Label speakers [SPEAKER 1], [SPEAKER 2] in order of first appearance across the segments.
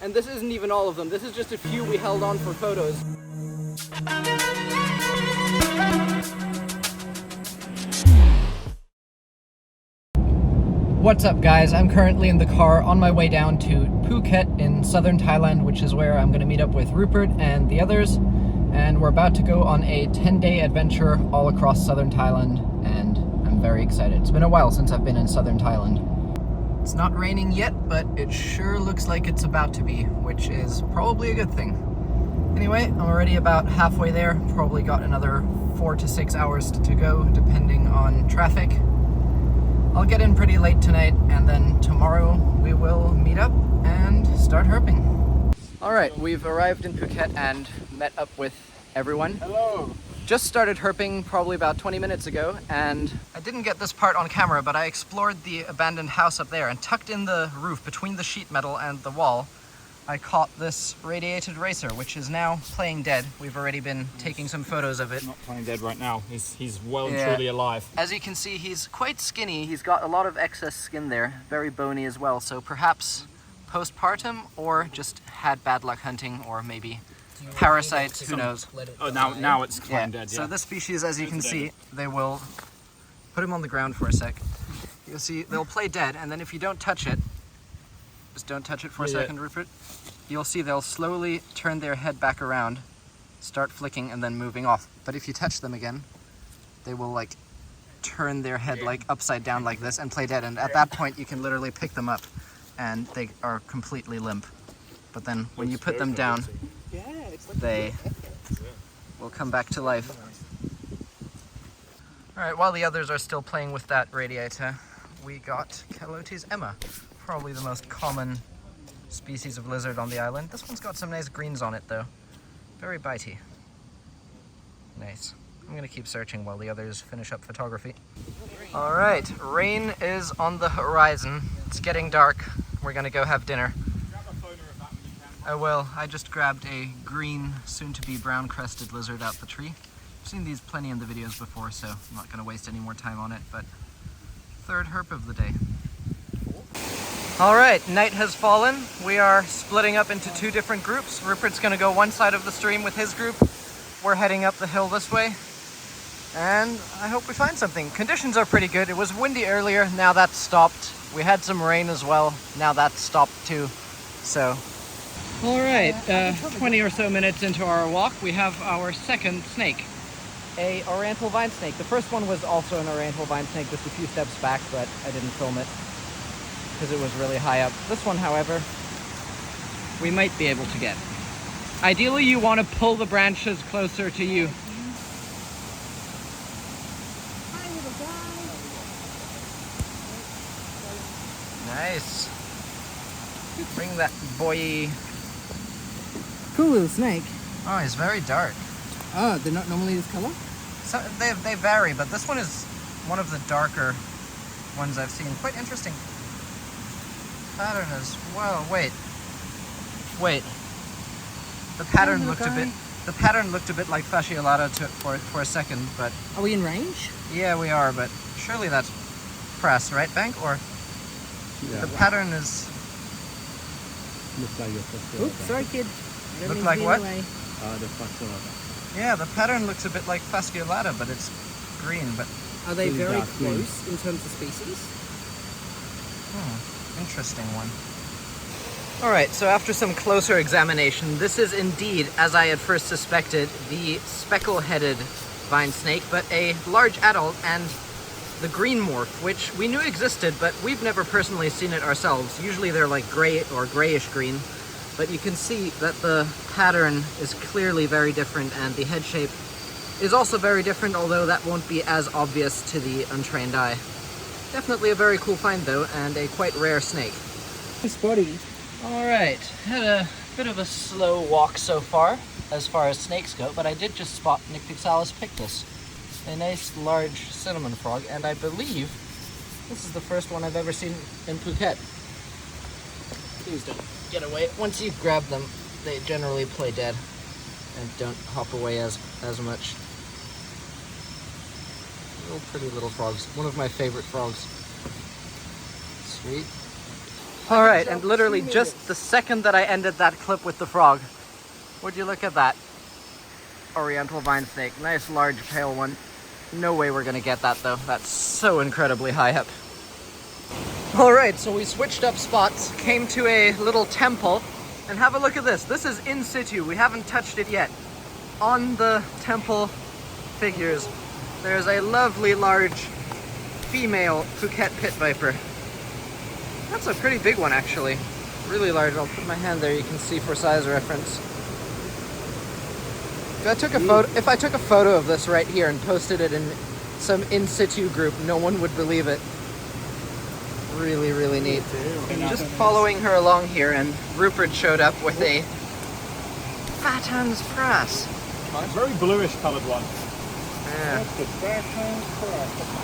[SPEAKER 1] And this isn't even all of them. This is just a few we held on for photos. What's up, guys? I'm currently in the car on my way down to Phuket in southern Thailand, which is where I'm going to meet up with Rupert and the others. And we're about to go on a 10-day adventure all across southern Thailand, and I'm very excited. It's been a while since I've been in southern Thailand. It's not raining yet, but it sure looks like it's about to be, which is probably a good thing. Anyway, I'm already about halfway there. Probably got another 4 to 6 hours to go, depending on traffic. I'll get in pretty late tonight, and then tomorrow we will meet up and start herping. Alright, we've arrived in Phuket and met up with everyone.
[SPEAKER 2] Hello!
[SPEAKER 1] Just started herping probably about 20 minutes ago, and I didn't get this part on camera, but I explored the abandoned house up there, and tucked in the roof between the sheet metal and the wall, I caught this radiated racer, which is now playing dead. We've already been taking some photos of it.
[SPEAKER 2] Not playing dead right now. He's well and truly alive.
[SPEAKER 1] As you can see, he's quite skinny. He's got a lot of excess skin there, very bony as well. So perhaps postpartum, or just had bad luck hunting, or maybe parasites, who knows.
[SPEAKER 2] Oh, now it's playing dead, yeah.
[SPEAKER 1] So this species, as you can see, they will put him on the ground for a sec. You'll see they'll play dead, and then if you don't touch it, just don't touch it for a second, Rupert. You'll see they'll slowly turn their head back around, start flicking, and then moving off. But if you touch them again, they will like turn their head like upside down like this and play dead. And at that point, you can literally pick them up and they are completely limp. But then when you put them down, they will come back to life. All right, while the others are still playing with that radiator, we got Calotes Emma, probably the most common species of lizard on the island. This one's got some nice greens on it though. Very bitey. Nice. I'm gonna keep searching while the others finish up photography. Alright, rain is on the horizon. It's getting dark. We're gonna go have dinner. I will. I just grabbed a green, soon-to-be brown-crested lizard out the tree. I've seen these plenty in the videos before, so I'm not gonna waste any more time on it, but third herp of the day. Alright, night has fallen. We are splitting up into two different groups. Rupert's gonna go one side of the stream with his group. We're heading up the hill this way. And I hope we find something. Conditions are pretty good. It was windy earlier, now that's stopped. We had some rain as well, now that's stopped too. So, alright, 20 or so minutes into our walk, we have our second snake. A oriental vine snake. The first one was also an oriental vine snake just a few steps back, but I didn't film it because it was really high up. This one, however, we might be able to get. Ideally, you want to pull the branches closer to you. Nice. Bring that boy.
[SPEAKER 3] Cool little snake.
[SPEAKER 1] Oh, he's very dark.
[SPEAKER 3] Oh, they're not normally this color?
[SPEAKER 1] So they vary, but this one is one of the darker ones I've seen. Quite interesting pattern as well. Wait. The pattern looked a bit like fasciolata for a second, but
[SPEAKER 3] Are we in range?
[SPEAKER 1] yeah, we are. But surely that's press, right, Bank? Or the pattern is
[SPEAKER 4] Looks like your fasciolata.
[SPEAKER 3] Oops, sorry kid.
[SPEAKER 1] Look like what?
[SPEAKER 4] The fasciolata.
[SPEAKER 1] Yeah, the pattern looks a bit like fasciolata, but it's green. But
[SPEAKER 3] Are they
[SPEAKER 4] Really
[SPEAKER 3] very
[SPEAKER 4] dark green.
[SPEAKER 3] close in terms of species?
[SPEAKER 1] interesting one. Alright, so after some closer examination, this is indeed, as I had first suspected, the speckle-headed vine snake, but a large adult, and the green morph, which we knew existed, but we've never personally seen it ourselves. Usually they're like gray or grayish green, but you can see that the pattern is clearly very different, and the head shape is also very different, although that won't be as obvious to the untrained eye. Definitely a very cool find though, and a quite rare snake.
[SPEAKER 3] Spotty.
[SPEAKER 1] Alright, had a bit of a slow walk so far as snakes go, but I did just spot Nyctixalis pictus, a nice large cinnamon frog, and I believe this is the first one I've ever seen in Phuket. Please don't get away. Once you grab them, they generally play dead and don't hop away as much. Pretty little frogs. One of my favorite frogs. Sweet. All right, and literally just the second that I ended that clip with the frog, would you look at that? Oriental vine snake, nice large pale one. No way we're gonna get that though. That's so incredibly high up. All right, so we switched up spots, came to a little temple, and have a look at this. This is in situ, we haven't touched it yet. On the temple figures, there's a lovely large female Phuket pit viper. That's a pretty big one actually. Really large. I'll put my hand there, you can see for size reference. If I took a photo of this right here and posted it in some in situ group, no one would believe it. Really, really neat. Just following her along here, and Rupert showed up with a fat hands frass.
[SPEAKER 2] Very bluish coloured one.
[SPEAKER 1] Yeah.
[SPEAKER 4] That's the fat hands cross.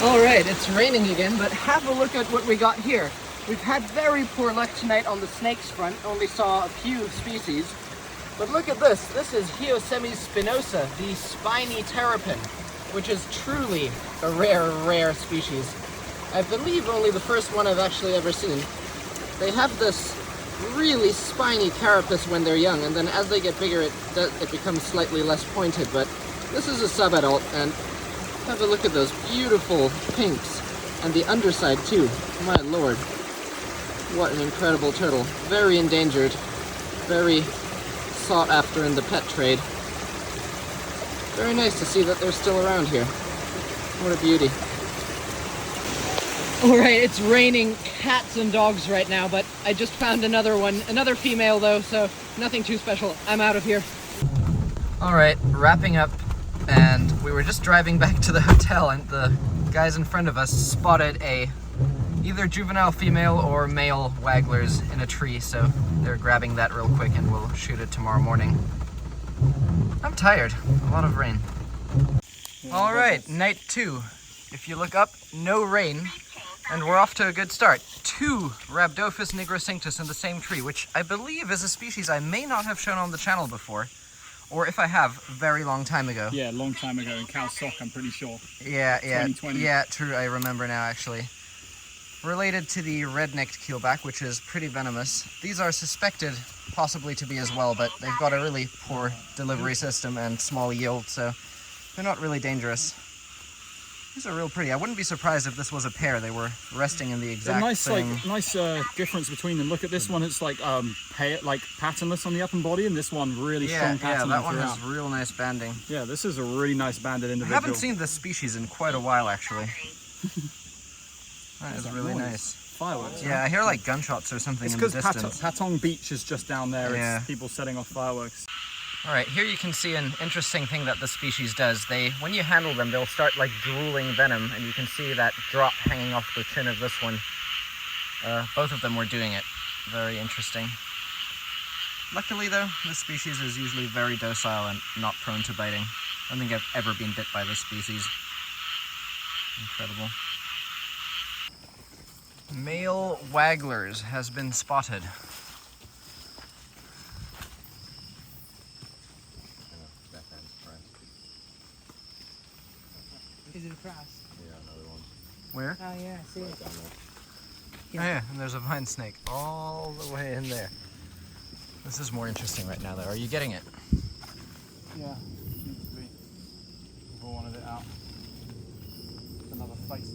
[SPEAKER 1] All right, it's raining again, but have a look at what we got here. We've had very poor luck tonight on the snakes front. Only saw a few species. But look at this. This is Hyosceme spinosa, the spiny terrapin, which is truly a rare species. I believe only the first one I've actually ever seen. They have this really spiny carapace when they're young, and then as they get bigger it becomes slightly less pointed, but this is a subadult, and have a look at those beautiful pinks, and the underside too. My lord. What an incredible turtle. Very endangered. Very sought after in the pet trade. Very nice to see that they're still around here. What a beauty. Alright, it's raining cats and dogs right now, but I just found another one. Another female though, so nothing too special. I'm out of here. Alright, wrapping up, and we were just driving back to the hotel, and the guys in front of us spotted either juvenile female or male wagglers in a tree, so they're grabbing that real quick and we'll shoot it tomorrow morning. I'm tired. A lot of rain. All right, night 2. If you look up, no rain, and we're off to a good start. 2 Rhabdophis nigrocinctus in the same tree, which I believe is a species I may not have shown on the channel before, or if I have, very long time ago.
[SPEAKER 2] Yeah, long time ago in Cal Sock, I'm pretty sure.
[SPEAKER 1] Yeah,
[SPEAKER 2] 2020.
[SPEAKER 1] yeah, true, I remember now actually. Related to the red-necked keelback, which is pretty venomous. These are suspected possibly to be as well, but they've got a really poor delivery system and small yield, so they're not really dangerous. These are real pretty. I wouldn't be surprised if this was a pair. They were resting in the exact same...
[SPEAKER 2] Nice difference between them. Look at this one, it's like patternless on the upper body, and this one really strong pattern.
[SPEAKER 1] Yeah, that one has real nice banding.
[SPEAKER 2] Yeah, this is a really nice banded individual.
[SPEAKER 1] I haven't seen this species in quite a while, actually. That is really nice.
[SPEAKER 2] Fireworks.
[SPEAKER 1] Yeah, I hear like gunshots or something in the distance.
[SPEAKER 2] It's because Patong Beach is just down there.
[SPEAKER 1] Yeah.
[SPEAKER 2] It's people setting off fireworks.
[SPEAKER 1] All right, here you can see an interesting thing that the species does. When you handle them, they'll start like drooling venom, and you can see that drop hanging off the chin of this one. Both of them were doing it. Very interesting. Luckily though, this species is usually very docile and not prone to biting. I don't think I've ever been bit by this species. Incredible. Male wagglers has been spotted.
[SPEAKER 3] Is it a frass?
[SPEAKER 4] Yeah, another one.
[SPEAKER 1] Where?
[SPEAKER 3] Oh yeah, I see it.
[SPEAKER 4] Right down there.
[SPEAKER 1] Oh yeah, and there's a vine snake all the way in there. This is more interesting right now though. Are you getting it?
[SPEAKER 2] Yeah, seems to be. We've wanted it out. Another face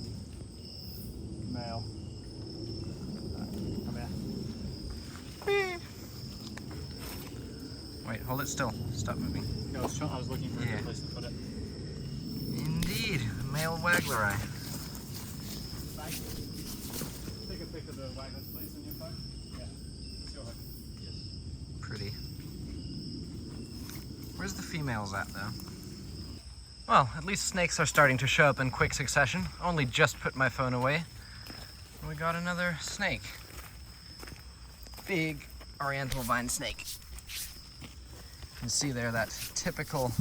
[SPEAKER 2] male. Come here.
[SPEAKER 1] Wait, hold it still. Stop moving.
[SPEAKER 2] I was looking for a good place to put it.
[SPEAKER 1] Indeed, male waggleri.
[SPEAKER 2] Take a pic of the wagglers, please, on your phone. Yeah, it's your phone. Yes.
[SPEAKER 1] Pretty. Where's the females at though? Well, at least snakes are starting to show up in quick succession. Only just put my phone away. And we got another snake. Big oriental vine snake. You can see there that typical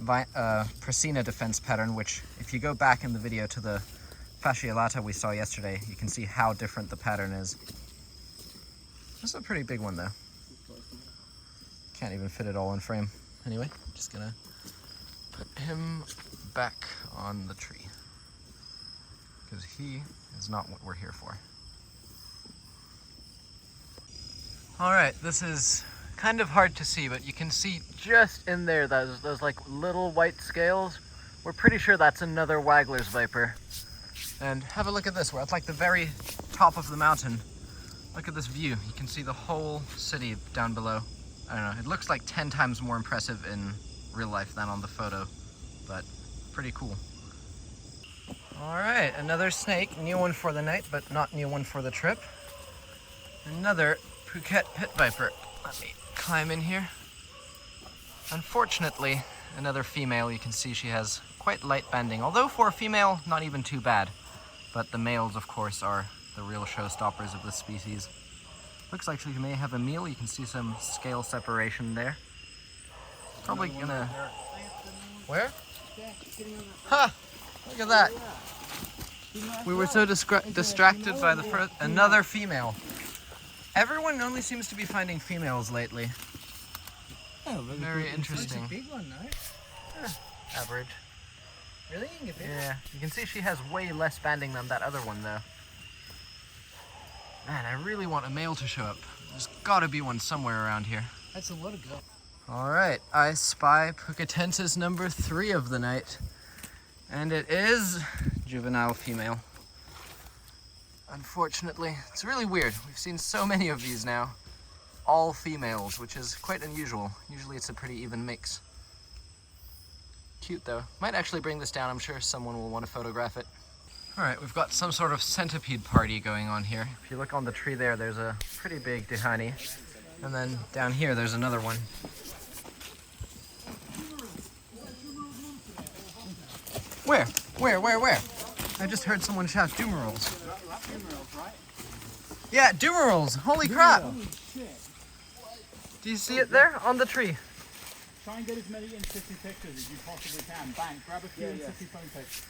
[SPEAKER 1] Prasina defense pattern, which if you go back in the video to the fasciolata we saw yesterday, you can see how different the pattern is. This is a pretty big one though. Can't even fit it all in frame. Anyway, just gonna put him back on the tree because he is not what we're here for. All right, this is kind of hard to see, but you can see just in there those like little white scales. We're pretty sure that's another Wagler's viper. And have a look at this. We're at like the very top of the mountain. Look at this view. You can see the whole city down below. I don't know, it looks like 10 times more impressive in real life than on the photo, but pretty cool. All right, another snake, new one for the night, but not new one for the trip. Another Phuket pit viper. Let me climb in here. Unfortunately, another female. You can see she has quite light banding, although for a female, not even too bad. But the males, of course, are the real showstoppers of this species. Looks like she may have a meal. You can see some scale separation there. Probably gonna... Where? Ha! Look at that. We were so distracted by the first... Another female. Everyone only seems to be finding females lately.
[SPEAKER 3] Oh,
[SPEAKER 1] Very interesting.
[SPEAKER 3] It's a big one, though.
[SPEAKER 1] Average.
[SPEAKER 3] Really? You can get bigger?
[SPEAKER 1] Yeah, you can see she has way less banding than that other one, though. Man, I really want a male to show up. There's gotta be one somewhere around here.
[SPEAKER 3] That's a lot of go.
[SPEAKER 1] All right, I spy Phuketensis number 3 of the night. And it is juvenile female. Unfortunately, it's really weird. We've seen so many of these now. All females, which is quite unusual. Usually it's a pretty even mix. Cute though. Might actually bring this down. I'm sure someone will want to photograph it. All right, we've got some sort of centipede party going on here. If you look on the tree there, there's a pretty big Dihani. And then down here, there's another one. Where? Where? I just heard someone shout Doomerals. Yeah, Doomerals! Holy crap! Do you see it there on the tree?
[SPEAKER 2] Try and get as many in-city pictures as you possibly can. Bang, grab a few in-city phone pics.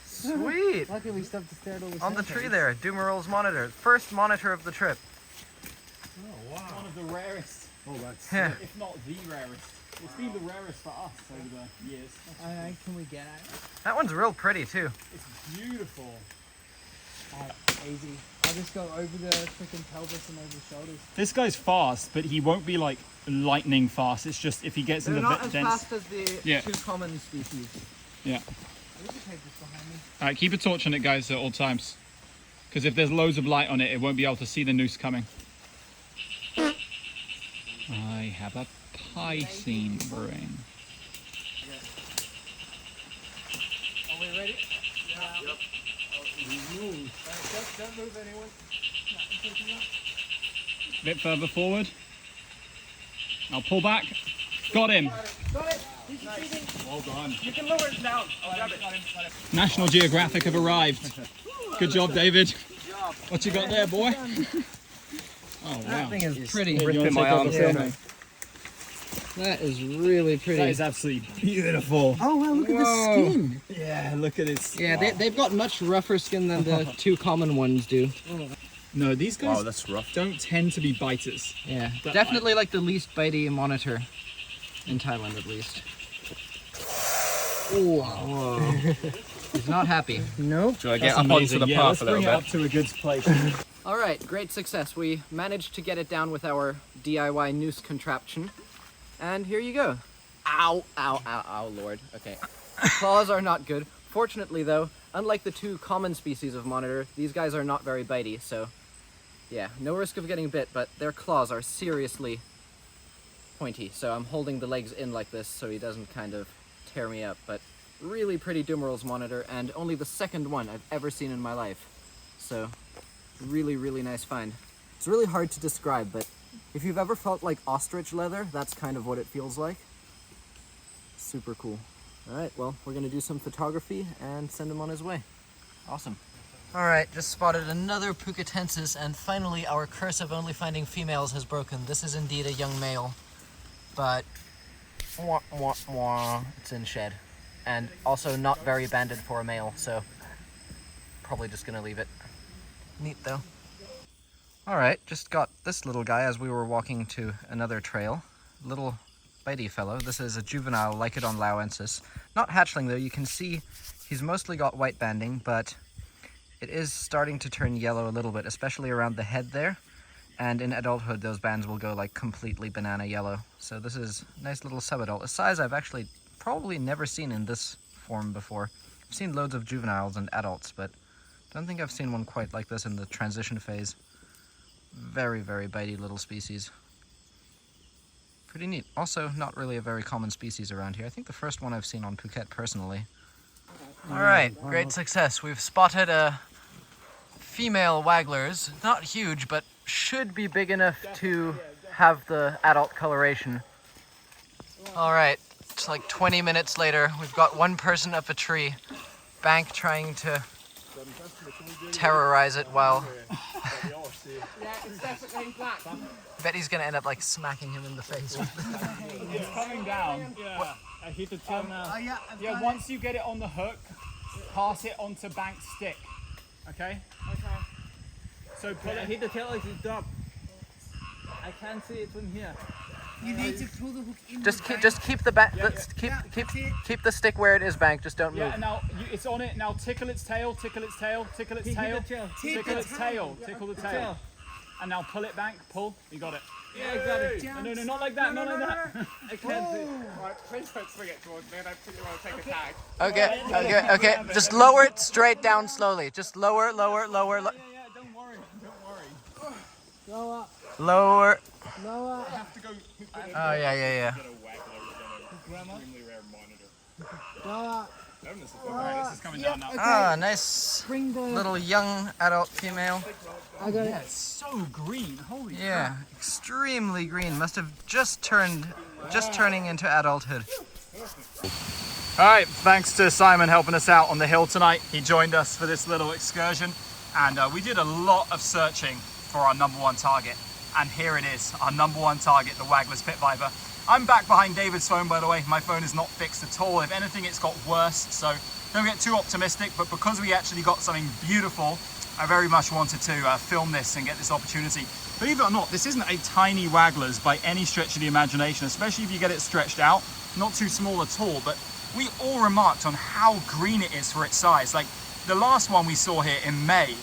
[SPEAKER 1] Sweet!
[SPEAKER 3] Luckily we stopped to stare at all the
[SPEAKER 1] On the
[SPEAKER 3] centipedes.
[SPEAKER 1] tree there, Doomerals monitor. First monitor of the trip.
[SPEAKER 2] Oh, wow. One of the rarest. Oh, that's
[SPEAKER 1] Yeah.
[SPEAKER 2] if not the rarest. It's been the rarest for us over the years.
[SPEAKER 3] Can we get at it?
[SPEAKER 1] That one's real pretty too.
[SPEAKER 2] It's beautiful.
[SPEAKER 3] Easy. I'll just go over the freaking pelvis and over the shoulders.
[SPEAKER 2] This guy's fast, but he won't be like lightning fast. It's just if he gets in the dense.
[SPEAKER 1] as the
[SPEAKER 2] Yeah.
[SPEAKER 1] two common species.
[SPEAKER 2] Yeah.
[SPEAKER 3] There's a papers behind me.
[SPEAKER 2] All right, keep a torch on it, guys, at all times. Because if there's loads of light on it, it won't be able to see the noose coming. I have a pie scene brewing.
[SPEAKER 3] Are we ready? Yeah. Yep. Don't move anyone.
[SPEAKER 2] A bit further forward. I'll pull back. Got him.
[SPEAKER 3] Got it. He's shooting.
[SPEAKER 2] Well done.
[SPEAKER 3] You can lower it down. I'll grab it.
[SPEAKER 2] National Geographic have arrived. Good job, David. What you got there, boy? Oh, wow.
[SPEAKER 1] That thing is pretty.
[SPEAKER 2] Hey, you wanna take out the filming?
[SPEAKER 1] That is really pretty.
[SPEAKER 2] That is absolutely beautiful.
[SPEAKER 3] Oh wow, look at the skin.
[SPEAKER 2] Yeah, look at it.
[SPEAKER 1] Yeah, they've got much rougher skin than the two common ones do.
[SPEAKER 2] No, these guys
[SPEAKER 4] that's rough.
[SPEAKER 2] don't tend to be biters.
[SPEAKER 1] Yeah,
[SPEAKER 2] But
[SPEAKER 1] definitely like the least bitey monitor in Thailand, at least. Whoa. He's not happy.
[SPEAKER 3] Nope.
[SPEAKER 4] Do I get up onto the path
[SPEAKER 2] Let's
[SPEAKER 4] a
[SPEAKER 2] bring
[SPEAKER 4] little
[SPEAKER 2] it
[SPEAKER 4] bit?
[SPEAKER 2] up to a good place.
[SPEAKER 1] All right, great success. We managed to get it down with our DIY noose contraption. And here you go. Ow, ow, ow, ow, Lord. Okay. The claws are not good. Fortunately, though, unlike the two common species of monitor, these guys are not very bitey, so yeah, no risk of getting bit, but their claws are seriously pointy. So I'm holding the legs in like this so he doesn't kind of tear me up, but really pretty Doomerals monitor, and only the second one I've ever seen in my life. So really, really nice find. It's really hard to describe, but if you've ever felt like ostrich leather, that's kind of what it feels like. Super cool. All right, well, we're gonna do some photography and send him on his way. Awesome. All right, just spotted another Phuketensis, and finally our curse of only finding females has broken. This is indeed a young male, but wah, wah, wah, it's in shed. And also not very banded for a male, so probably just gonna leave it. Neat though. All right, just got this little guy as we were walking to another trail. Little bitey fellow. This is a juvenile Lycodon lauensis. Not hatchling though, you can see he's mostly got white banding, but it is starting to turn yellow a little bit, especially around the head there. and in adulthood those bands will go like completely banana yellow. So this is a nice little subadult, a size I've actually probably never seen in this form before. I've seen loads of juveniles and adults, but don't think I've seen one quite like this in the transition phase. Very, very bitey little species. Pretty neat. Also, not really a very common species around here. I think the first one I've seen on Phuket personally. Alright, great success. We've spotted a female wagglers. Not huge, but should be big enough to have the adult coloration. Alright, it's like 20 minutes later. We've got one person up a tree, Bank trying to terrorize it while... Bet he's gonna end up like smacking him in the face.
[SPEAKER 2] It's coming down. Yeah. I hit the tail now. Yeah, once you get it on the hook, pass it onto Bank's stick. Okay?
[SPEAKER 3] Okay.
[SPEAKER 2] So pull it.
[SPEAKER 3] Hit the tail as it drop. I can't see it from here.
[SPEAKER 5] You need to pull the hook in.
[SPEAKER 1] Just keep the back.
[SPEAKER 2] Yeah,
[SPEAKER 1] Keep the stick where it is, Bank. Just don't move.
[SPEAKER 2] Yeah, and now it's on it. Now tickle its tail, tickle its tail, tickle its tail, tickle its tail, tickle the tail. And now pull it, Bank. Pull. You got it.
[SPEAKER 3] Yeah, I got it.
[SPEAKER 2] No, not like that. Not like that.
[SPEAKER 3] I can't see.
[SPEAKER 4] Right, please don't swing it towards me. I don't particularly want to take a tag.
[SPEAKER 1] Okay. Just lower it straight down slowly. Just lower.
[SPEAKER 2] Yeah, don't worry.
[SPEAKER 3] Lower.
[SPEAKER 1] Lower.
[SPEAKER 3] Lower.
[SPEAKER 4] I have to go.
[SPEAKER 1] Oh yeah.
[SPEAKER 4] Get a waggler. Extremely rare monitor.
[SPEAKER 3] Lower.
[SPEAKER 2] This is coming down now.
[SPEAKER 1] Ah, nice
[SPEAKER 3] Bring the.
[SPEAKER 1] little young adult female.
[SPEAKER 3] I got
[SPEAKER 2] Yeah,
[SPEAKER 3] it.
[SPEAKER 2] it's so green. Holy
[SPEAKER 1] Yeah, extremely green. Must have just turning into adulthood.
[SPEAKER 2] All right, thanks to Simon helping us out on the hill tonight. He joined us for this little excursion, and we did a lot of searching for our number one target. And here it is, our number one target, the Waggler's Pit Viper. I'm back behind David's phone, by the way. My phone is not fixed at all. If anything, it's got worse, so don't get too optimistic. But because we actually got something beautiful, I very much wanted to film this and get this opportunity. Believe it or not, this isn't a tiny Waggler's by any stretch of the imagination, especially if you get it stretched out. Not too small at all, but we all remarked on how green it is for its size. Like the last one we saw here in May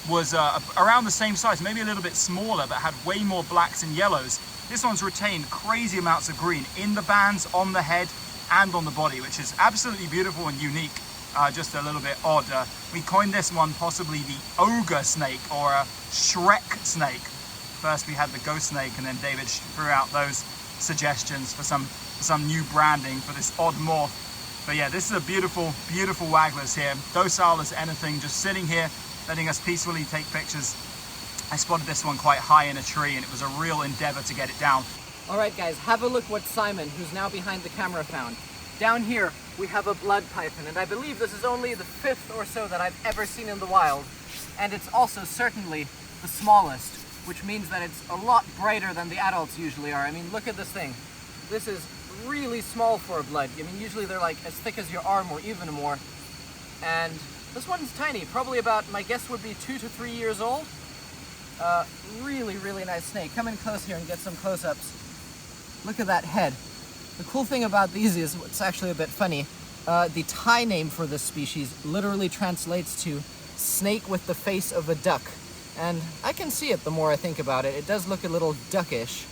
[SPEAKER 2] was around the same size, maybe a little bit smaller, but had way more blacks and yellows. This one's retained crazy amounts of green in the bands, on the head, and on the body, which is absolutely beautiful and unique. Just a little bit odd. We coined this one possibly the ogre snake or a Shrek snake. First we had the ghost snake, and then David threw out those suggestions for some new branding for this odd morph. But yeah, this is a beautiful, beautiful Waggler's here. Docile as anything, just sitting here, letting us peacefully take pictures. I spotted this one quite high in a tree, and it was a real endeavor to get it down.
[SPEAKER 1] Alright guys, have a look what Simon, who's now behind the camera, found. Down here, we have a blood python, and I believe this is only the 5th or so that I've ever seen in the wild. And it's also certainly the smallest, which means that it's a lot brighter than the adults usually are. I mean, look at this thing. This is really small for a blood. I mean, usually they're like as thick as your arm or even more. And this one's tiny, probably about, my guess would be 2 to 3 years old. Really, really nice snake. Come in close here and get some close-ups. Look at that head. The cool thing about these is, it's actually a bit funny, the Thai name for this species literally translates to snake with the face of a duck. And I can see it the more I think about it. It does look a little duckish,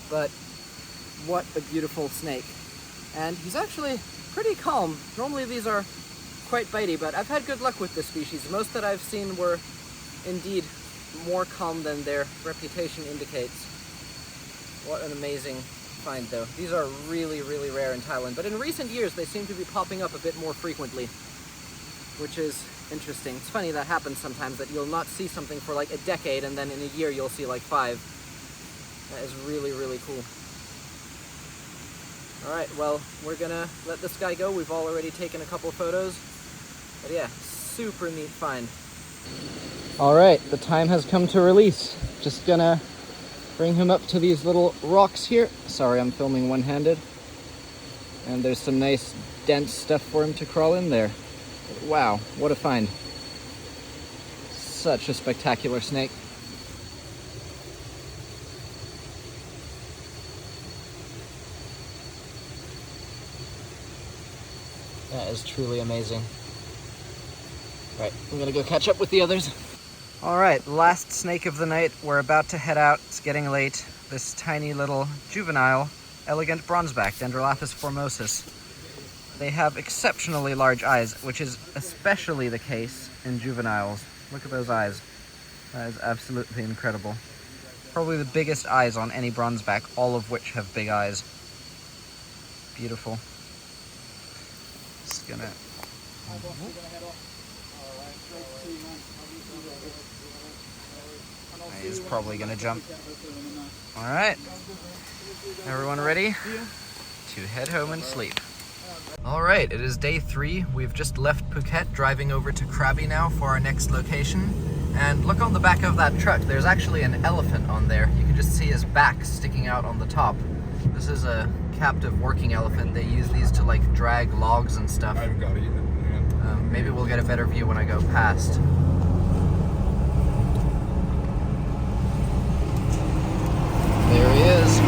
[SPEAKER 1] but what a beautiful snake. And he's actually pretty calm. Normally these are quite bitey, but I've had good luck with this species. Most that I've seen were indeed more calm than their reputation indicates. What an amazing find though. These are really, really rare in Thailand, but in recent years they seem to be popping up a bit more frequently, which is interesting. It's funny that happens sometimes, that you'll not see something for like a decade and then in a year you'll see like 5. That is really, really cool. Alright, well, we're gonna let this guy go. We've already taken a couple photos, but yeah, super neat find. Alright, the time has come to release. Just gonna bring him up to these little rocks here. Sorry, I'm filming one-handed. And there's some nice dense stuff for him to crawl in there. Wow, what a find. Such a spectacular snake. That is truly amazing. Right, I'm gonna go catch up with the others. All right, last snake of the night. We're about to head out. It's getting late. This tiny little juvenile elegant bronzeback, Dendrolathus formosus. They have exceptionally large eyes, which is especially the case in juveniles. Look at those eyes. That is absolutely incredible. Probably the biggest eyes on any bronzeback, all of which have big eyes. Beautiful. Just gonna... He's probably gonna jump. All right. Everyone ready to head home and sleep? All right, it is day 3. We've just left Phuket, driving over to Krabi now for our next location. And look on the back of that truck, there's actually an elephant on there. You can just see his back sticking out on the top. This is a captive working elephant. They use these to like drag logs and stuff.
[SPEAKER 4] I haven't got it yet.
[SPEAKER 1] Maybe we'll get a better view when I go past. There he is.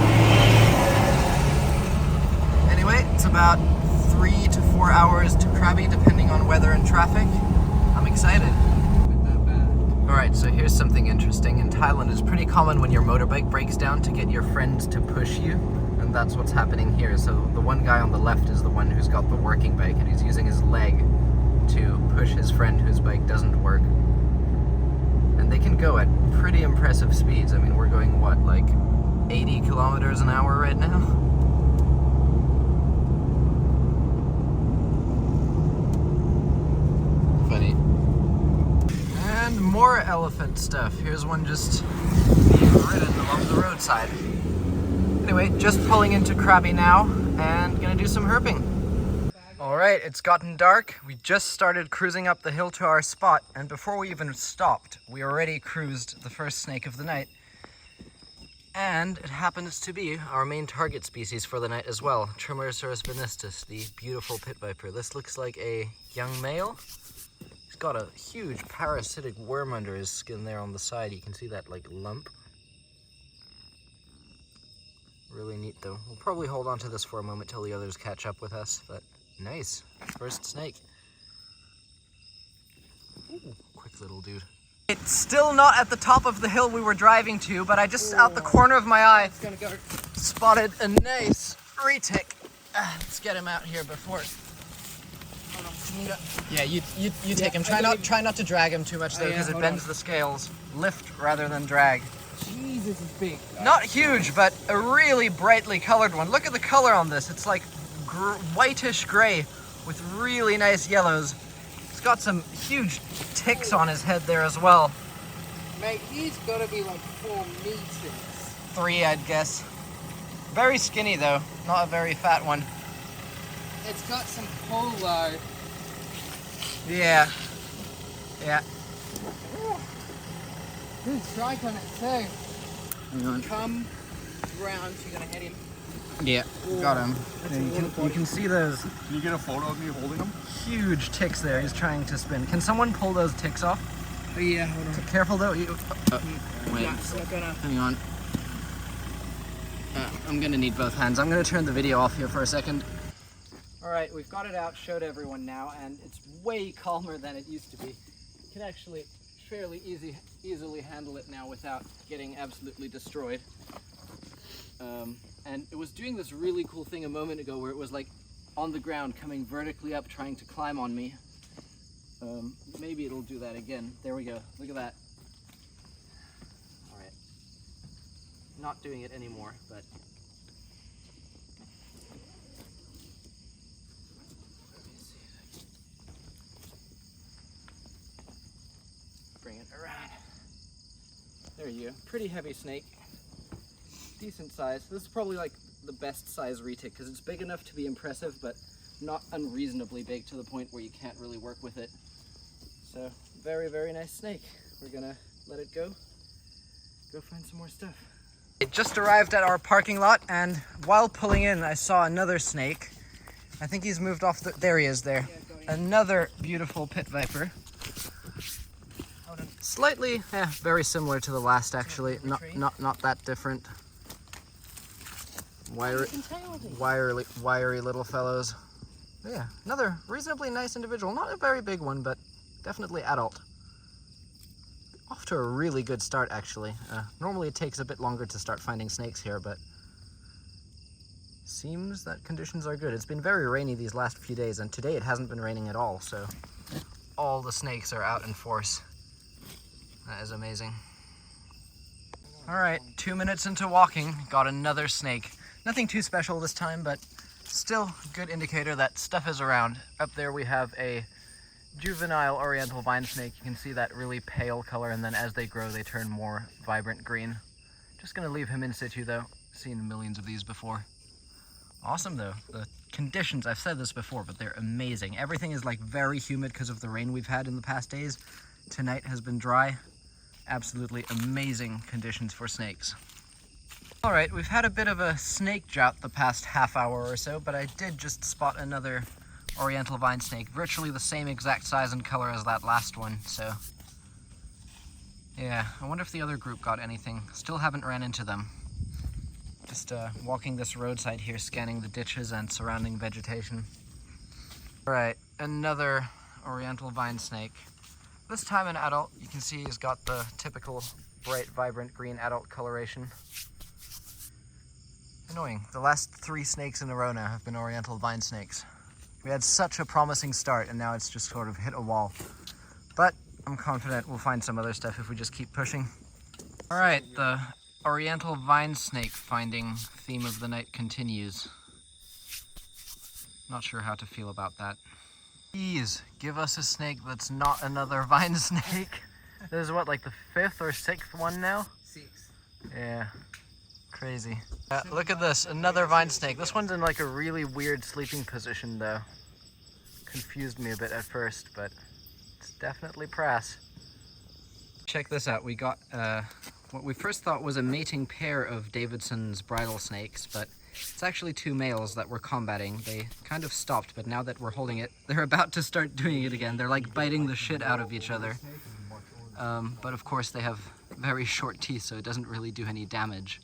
[SPEAKER 1] Anyway, it's about 3 to 4 hours to Krabi, depending on weather and traffic. I'm excited. Alright, so here's something interesting. In Thailand, it's pretty common when your motorbike breaks down to get your friends to push you, and that's what's happening here. So the one guy on the left is the one who's got the working bike, and he's using his leg to push his friend whose bike doesn't work. And they can go at pretty impressive speeds. I mean, we're going, what, like 80 kilometers an hour right now? Funny. And more elephant stuff. Here's one just being ridden along the roadside. Anyway, just pulling into Krabi now and gonna do some herping. Alright, it's gotten dark. We just started cruising up the hill to our spot, and before we even stopped, we already cruised the first snake of the night. And it happens to be our main target species for the night as well, Trimeresurus venistus, the beautiful pit viper. This looks like a young male. He's got a huge parasitic worm under his skin there on the side. You can see that like lump. Really neat though. We'll probably hold on to this for a moment till the others catch up with us, but nice. First snake. Ooh, quick little dude. It's still not at the top of the hill we were driving to, but I just, out the corner of my eye, spotted a nice retic. Let's get him out here before. Yeah, you take him. Try not to drag him too much though, because it bends the scales. Lift rather than drag.
[SPEAKER 3] Jesus, it's big.
[SPEAKER 1] Not huge, but a really brightly colored one. Look at the color on this. It's like whitish gray with really nice yellows. He's got some huge ticks on his head there as well.
[SPEAKER 3] Mate, he's gotta be like 4 meters.
[SPEAKER 1] 3, I'd guess. Very skinny though, not a very fat one.
[SPEAKER 3] It's got some polo.
[SPEAKER 1] Yeah. Yeah.
[SPEAKER 3] Good strike on it too.
[SPEAKER 1] Hang on.
[SPEAKER 3] Come round, you're gonna hit him.
[SPEAKER 1] Yeah, got him. Yeah, you can see those
[SPEAKER 4] Can you get a photo of me holding him?
[SPEAKER 1] huge ticks there. He's trying to spin. Can someone pull those ticks off?
[SPEAKER 3] Oh yeah, hold on.
[SPEAKER 1] Careful though. Wait.
[SPEAKER 3] Yeah, it's not gonna...
[SPEAKER 1] Hang on. I'm gonna need both hands. I'm gonna turn the video off here for a second. Alright, we've got it out, showed everyone now, and it's way calmer than it used to be. You can actually fairly easily handle it now without getting absolutely destroyed. And it was doing this really cool thing a moment ago where it was like on the ground coming vertically up trying to climb on me. Maybe it'll do that again. There we go. Look at that. Alright. Not doing it anymore, but... Bring it around. There you go. Pretty heavy snake. Decent size. This is probably like the best size retic because it's big enough to be impressive, but not unreasonably big to the point where you can't really work with it. So, very, very nice snake. We're gonna let it go find some more stuff. It just arrived at our parking lot, and while pulling in, I saw another snake. I think he's moved off there he is there. Another beautiful pit viper. Slightly, very similar to the last actually. Not that different. Wiry little fellows. Yeah, another reasonably nice individual. Not a very big one, but definitely adult. Off to to a really good start, actually. Normally it takes a bit longer to start finding snakes here, but seems that conditions are good. It's been very rainy these last few days, and today it hasn't been raining at all, so all the snakes are out in force. That is amazing. All right, 2 minutes into walking, got another snake. Nothing too special this time, but still a good indicator that stuff is around. Up there we have a juvenile oriental vine snake. You can see that really pale color, and then as they grow they turn more vibrant green. Just gonna leave him in situ though. Seen millions of these before. Awesome though. The conditions, I've said this before, but they're amazing. Everything is like very humid because of the rain we've had in the past days. Tonight has been dry. Absolutely amazing conditions for snakes. All right, we've had a bit of a snake drought the past half hour or so, but I did just spot another oriental vine snake, virtually the same exact size and color as that last one, so yeah, I wonder if the other group got anything. Still haven't ran into them. Just walking this roadside here, scanning the ditches and surrounding vegetation. All right, another oriental vine snake. This time an adult. You can see he's got the typical bright, vibrant green adult coloration. Annoying. The last 3 snakes in a row now have been oriental vine snakes. We had such a promising start, and now it's just sort of hit a wall. But I'm confident we'll find some other stuff if we just keep pushing. All right, the oriental vine snake finding theme of the night continues. Not sure how to feel about that. Please give us a snake that's not another vine snake. This is what, like the 5th or 6th one now?
[SPEAKER 5] 6.
[SPEAKER 1] Yeah, crazy. Look at this, another vine snake. This one's in like a really weird sleeping position though. Confused me a bit at first, but it's definitely prass. Check this out, we got what we first thought was a mating pair of Davidson's bridal snakes, but it's actually 2 males that were combating. They kind of stopped, but now that we're holding it, they're about to start doing it again. They're like biting the shit out of each other. But of course they have very short teeth, so it doesn't really do any damage.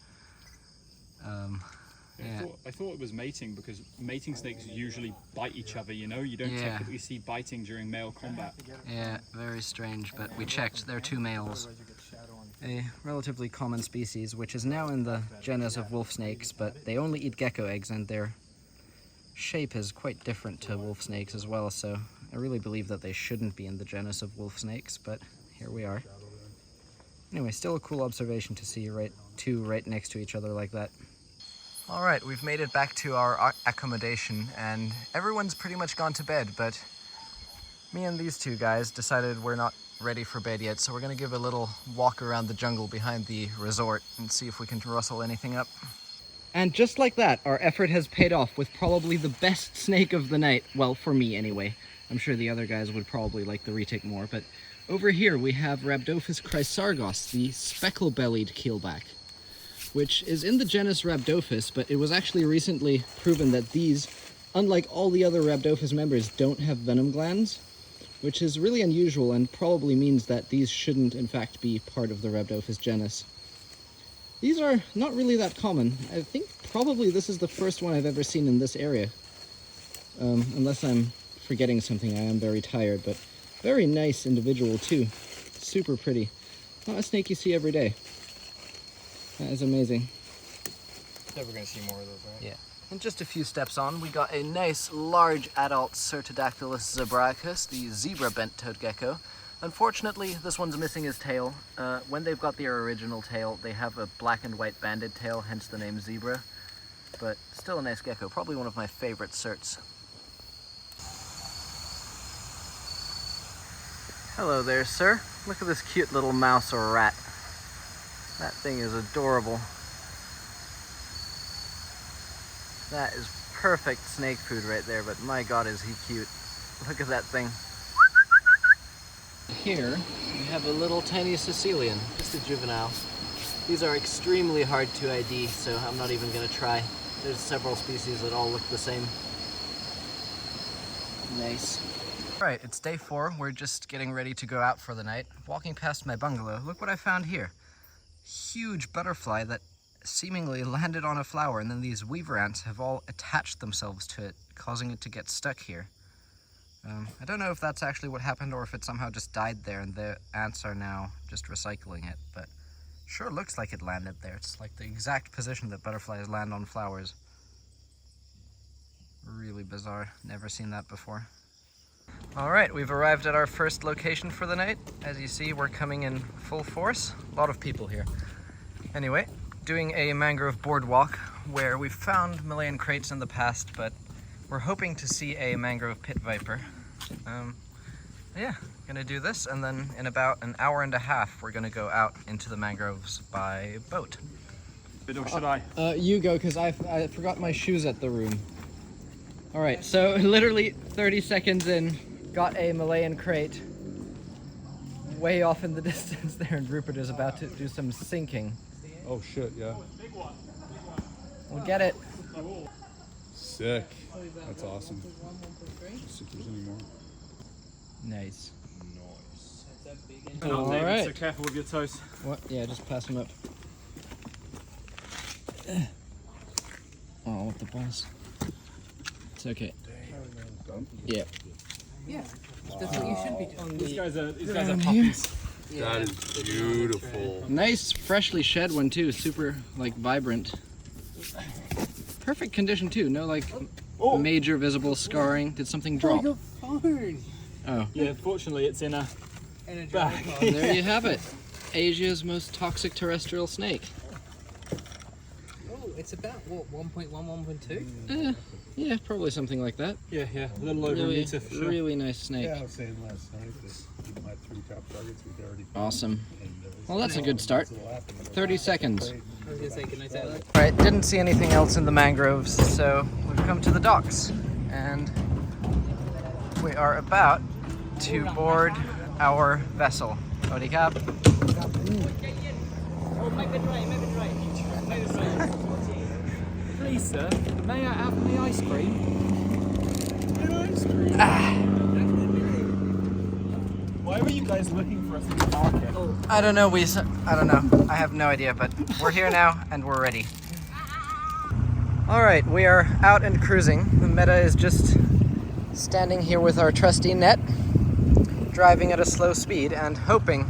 [SPEAKER 1] Yeah.
[SPEAKER 2] I thought it was mating because mating snakes usually bite each other, you know? You don't typically see biting during male combat.
[SPEAKER 1] Yeah, very strange, but we checked. They're 2 males. A relatively common species, which is now in the genus of wolf snakes, but they only eat gecko eggs, and their shape is quite different to wolf snakes as well, so I really believe that they shouldn't be in the genus of wolf snakes, but here we are. Anyway, still a cool observation to see 2 right next to each other like that. All right, we've made it back to our accommodation, and everyone's pretty much gone to bed, but me and these 2 guys decided we're not ready for bed yet, so we're gonna give a little walk around the jungle behind the resort and see if we can rustle anything up. And just like that, our effort has paid off with probably the best snake of the night. Well, for me anyway. I'm sure the other guys would probably like the retake more, but over here we have Rhabdophis chrysargos, the speckle-bellied keelback, which is in the genus Rhabdophis, but it was actually recently proven that these, unlike all the other Rhabdophis members, don't have venom glands, which is really unusual and probably means that these shouldn't in fact be part of the Rhabdophis genus. These are not really that common. I think probably this is the first one I've ever seen in this area. Unless I'm forgetting something, I am very tired, but very nice individual too. Super pretty. Not a snake you see every day. That is amazing.
[SPEAKER 3] Never gonna see more of those, right?
[SPEAKER 1] Yeah. And just a few steps on, we got a nice large adult Certodactylus zebracus, the zebra bent-toed gecko. Unfortunately, this one's missing his tail. When they've got their original tail, they have a black and white banded tail, hence the name zebra. But still a nice gecko, probably one of my favorite certs. Hello there, sir. Look at this cute little mouse or rat. That thing is adorable. That is perfect snake food right there, but my god is he cute. Look at that thing. Here we have a little tiny Sicilian, just a juvenile. These are extremely hard to ID, so I'm not even going to try. There's several species that all look the same. Nice. Alright, it's day 4. We're just getting ready to go out for the night. Walking past my bungalow, look what I found here. Huge butterfly that seemingly landed on a flower, and then these weaver ants have all attached themselves to it, causing it to get stuck here. I don't know if that's actually what happened or if it somehow just died there and the ants are now just recycling it, but sure looks like it landed there. It's like the exact position that butterflies land on flowers. Really bizarre. Never seen that before. Alright, we've arrived at our first location for the night. As you see, we're coming in full force. A lot of people here. Anyway, doing a mangrove boardwalk where we've found Malayan crates in the past, but we're hoping to see a mangrove pit viper. Yeah, gonna do this, and then in about an hour and a half we're gonna go out into the mangroves by boat.
[SPEAKER 2] Or should I?
[SPEAKER 1] You go, because I forgot my shoes at the room. Alright, so literally 30 seconds in, got a Malayan crate way off in the distance there, and Rupert is about to do some sinking.
[SPEAKER 4] Oh shit, yeah.
[SPEAKER 1] We'll get it.
[SPEAKER 4] Sick. That's awesome. Let's see if there's any more.
[SPEAKER 1] Nice.
[SPEAKER 2] So
[SPEAKER 1] Alright.
[SPEAKER 2] careful with your toes.
[SPEAKER 1] What? Yeah, just pass them up. Oh, what the balls. It's okay. Yeah.
[SPEAKER 5] Yeah, that's what you should be doing.
[SPEAKER 2] These guys are puppies.
[SPEAKER 4] That is beautiful.
[SPEAKER 1] Nice, freshly shed one too. Super, like, vibrant. Perfect condition too. No, like, major visible scarring. Did something drop? Oh.
[SPEAKER 2] Yeah, fortunately it's in a bag.
[SPEAKER 1] There you have it. Asia's most toxic terrestrial snake.
[SPEAKER 5] Oh, it's about what, 1.1, 1.2?
[SPEAKER 1] Yeah, probably something like that.
[SPEAKER 2] Yeah, a little over a
[SPEAKER 1] Really,
[SPEAKER 2] meter for sure.
[SPEAKER 1] really nice snake.
[SPEAKER 4] Yeah, I was saying last night that my 3 top targets were already.
[SPEAKER 1] Awesome. Well, that's a good start. 30 seconds.
[SPEAKER 5] I was gonna say, can I say that?
[SPEAKER 1] Alright, didn't see anything else in the mangroves, so we've come to the docks. And we are about to board our vessel. Odi Cap.
[SPEAKER 5] Oh, make it right.
[SPEAKER 2] Please, sir, may I have the ice cream? Why were you guys looking for us in the market?
[SPEAKER 1] I don't know, I don't know. I have no idea, but we're here now and we're ready. Alright, we are out and cruising. The Meta is just standing here with our trusty net, driving at a slow speed and hoping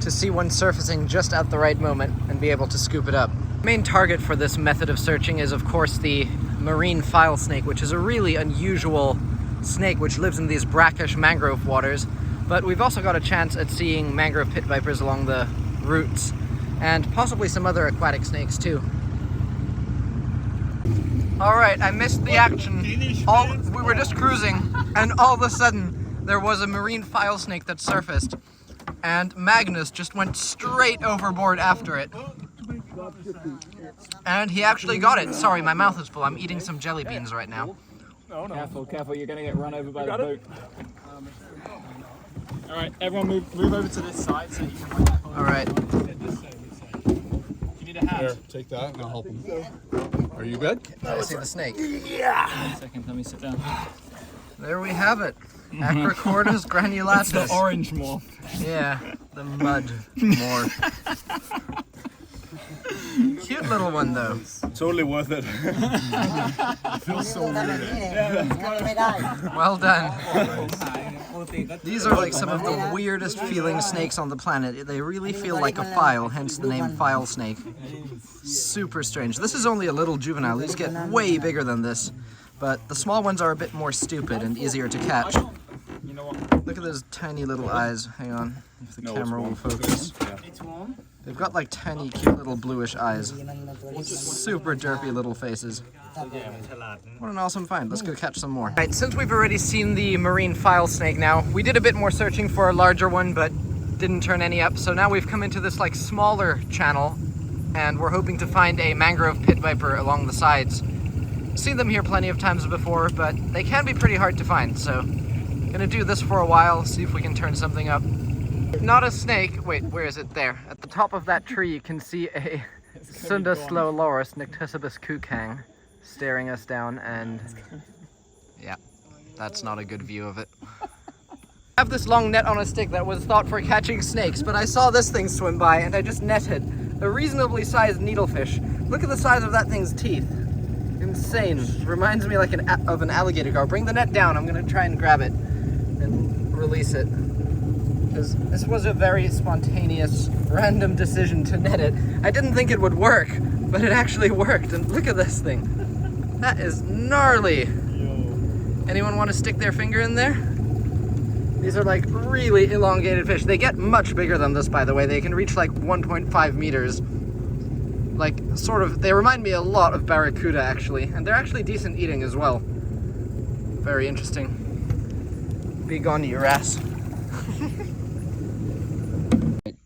[SPEAKER 1] to see one surfacing just at the right moment and be able to scoop it up. The main target for this method of searching is, of course, the marine file snake, which is a really unusual snake which lives in these brackish mangrove waters. But we've also got a chance at seeing mangrove pit vipers along the routes, and possibly some other aquatic snakes too. Alright, I missed the action. We were just cruising, and all of a sudden there was a marine file snake that surfaced, and Magnus just went straight overboard after it. And he actually got it. Sorry, my mouth is full. I'm eating some jelly beans right now.
[SPEAKER 2] No. Careful, you're gonna get run over by the boat. Alright, everyone move over to this side so you can
[SPEAKER 1] Alright.
[SPEAKER 2] You need a hand.
[SPEAKER 4] Here, take that and I'll help him. Are you good?
[SPEAKER 1] I see the snake.
[SPEAKER 2] One second, let me sit down.
[SPEAKER 1] There we have it. Acrocornis granulatus.
[SPEAKER 2] It's the orange morph.
[SPEAKER 1] Yeah, the mud morph. Cute little one though.
[SPEAKER 4] Totally worth it. It feels so weird.
[SPEAKER 1] Well done. These are like some of the weirdest feeling snakes on the planet. They really feel like a file, hence the name file snake. Super strange. This is only a little juvenile. These get way bigger than this. But the small ones are a bit more stupid and easier to catch. Look at those tiny little eyes. Hang on, if the camera will focus. They've got like tiny, cute little bluish eyes. Super derpy little faces. What an awesome find. Let's go catch some more. Alright, since we've already seen the marine file snake now, we did a bit more searching for a larger one, but didn't turn any up. So now we've come into this like smaller channel, and we're hoping to find a mangrove pit viper along the sides. Seen them here plenty of times before, but they can be pretty hard to find, so gonna do this for a while, see if we can turn something up. Not a snake. Wait, where is it? There. At the top of that tree, you can see a Sundasloelorus Nycticebus kukang staring us down, and yeah, that's not a good view of it. I have this long net on a stick that was thought for catching snakes, but I saw this thing swim by and I just netted a reasonably sized needlefish. Look at the size of that thing's teeth. Insane. Reminds me like of an alligator gar. Bring the net down. I'm gonna try and grab it and release it. Because this was a very spontaneous, random decision to net it. I didn't think it would work, but it actually worked. And look at this thing. That is gnarly. Anyone want to stick their finger in there? These are like really elongated fish. They get much bigger than this, by the way. They can reach like 1.5 meters. Like, sort of, they remind me a lot of barracuda, actually. And they're actually decent eating as well. Very interesting. Be gone, your ass.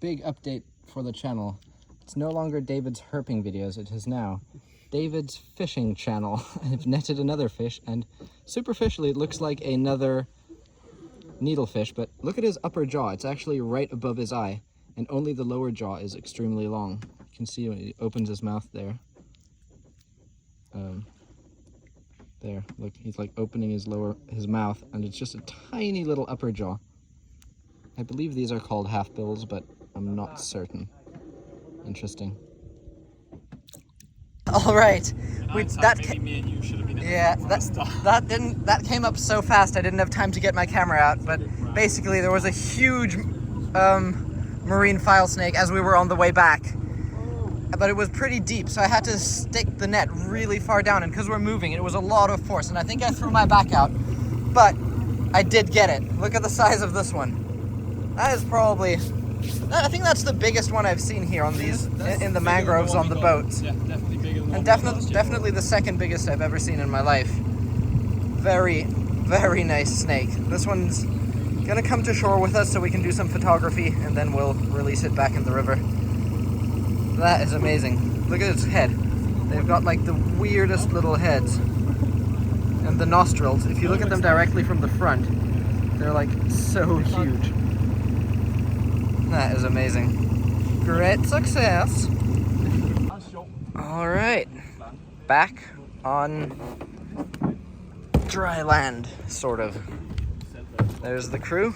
[SPEAKER 1] Big update for the channel. It's no longer David's herping videos. It is now David's fishing channel. I've netted another fish, and superficially it looks like another needlefish, but look at his upper jaw. It's actually right above his eye, and only the lower jaw is extremely long. You can see when he opens his mouth there. There, look, he's like opening his mouth, and it's just a tiny little upper jaw. I believe these are called half-bills, but I'm not certain. Interesting. All right,
[SPEAKER 2] Maybe me and you should have been
[SPEAKER 1] that came up so fast I didn't have time to get my camera out. But basically, there was a huge marine file snake as we were on the way back. But it was pretty deep, so I had to stick the net really far down, and because we're moving, it was a lot of force, and I think I threw my back out, but I did get it. Look at the size of this one. That is probably, I think that's the biggest one I've seen here on these, in the mangroves on the boats.
[SPEAKER 2] Yeah, definitely bigger than
[SPEAKER 1] And definitely the second biggest I've ever seen in my life. Very, very nice snake. This one's gonna come to shore with us so we can do some photography, and then we'll release it back in the river. That is amazing. Look at its head. They've got like the weirdest little heads. And the nostrils, if you look at them directly from the front, they're like so huge. That is amazing. Great success. All right, back on dry land, sort of. There's the crew,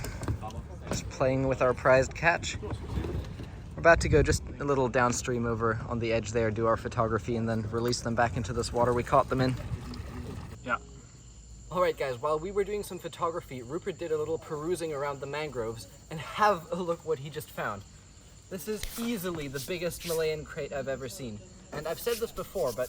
[SPEAKER 1] just playing with our prized catch. We're about to go just a little downstream over on the edge there, do our photography, and then release them back into this water we caught them in.
[SPEAKER 2] Yeah.
[SPEAKER 1] All right, guys, while we were doing some photography, Rupert did a little perusing around the mangroves, and have a look what he just found. This is easily the biggest Malayan crate I've ever seen. And I've said this before, but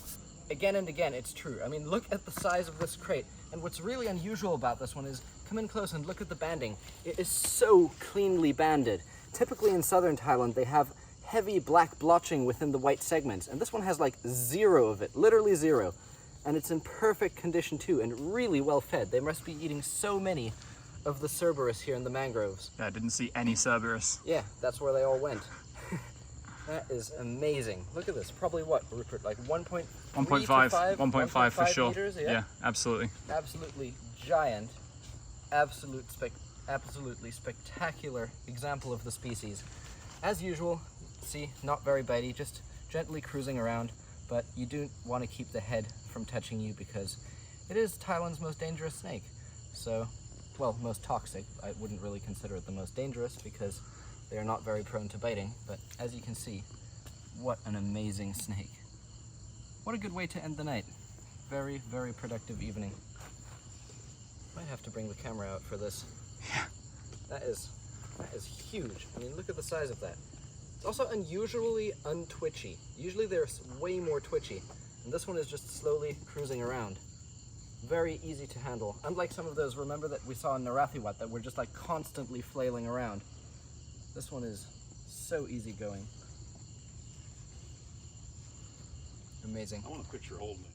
[SPEAKER 1] again and again, it's true. I mean, look at the size of this crate. And what's really unusual about this one is, come in close and look at the banding. It is so cleanly banded. Typically in southern Thailand, they have heavy black blotching within the white segments, and this one has like zero of it, literally zero. And it's in perfect condition too, and really well fed. They must be eating so many of the Cerberus here in the mangroves.
[SPEAKER 2] Yeah, I didn't see any Cerberus.
[SPEAKER 1] Yeah, that's where they all went. That is amazing. Look at this, probably what, Rupert, like 1.5
[SPEAKER 2] for sure.
[SPEAKER 1] Meters,
[SPEAKER 2] yeah, absolutely.
[SPEAKER 1] Absolutely giant, absolutely spectacular example of the species. As usual, see, not very bitey, just gently cruising around, but you do want to keep the head from touching you because it is Thailand's most dangerous snake. So, well, most toxic. I wouldn't really consider it the most dangerous because they are not very prone to biting, but as you can see, what an amazing snake. What a good way to end the night. Very, very productive evening. Might have to bring the camera out for this.
[SPEAKER 2] Yeah.
[SPEAKER 1] That is huge. I mean, look at the size of that. It's also unusually untwitchy. Usually they're way more twitchy, and this one is just slowly cruising around. Very easy to handle. Unlike some of those, remember, that we saw in Narathiwat that were just like constantly flailing around. This one is so easygoing. Amazing.
[SPEAKER 4] I want a picture holding it.